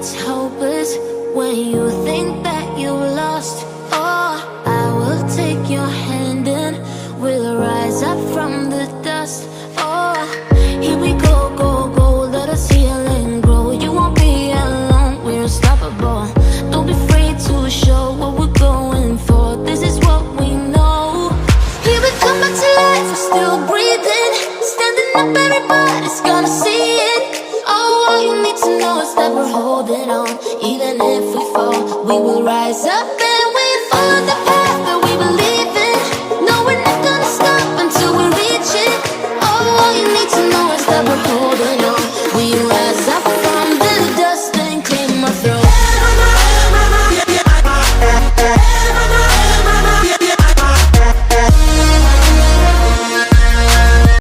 it's hopeless when you think that you lost. Oh, I will take your hand and we'll rise up from the dust. Oh, here we go, go, go, let us heal and grow. You won't be alone, we're unstoppable. Don't be afraid to show what we're going for. This is what we know. Here we come back to life, we're still breathing. Standing up, everybody's gonna see it. Oh, all you need to know is that we're holding on. Even if we fall, we will rise up and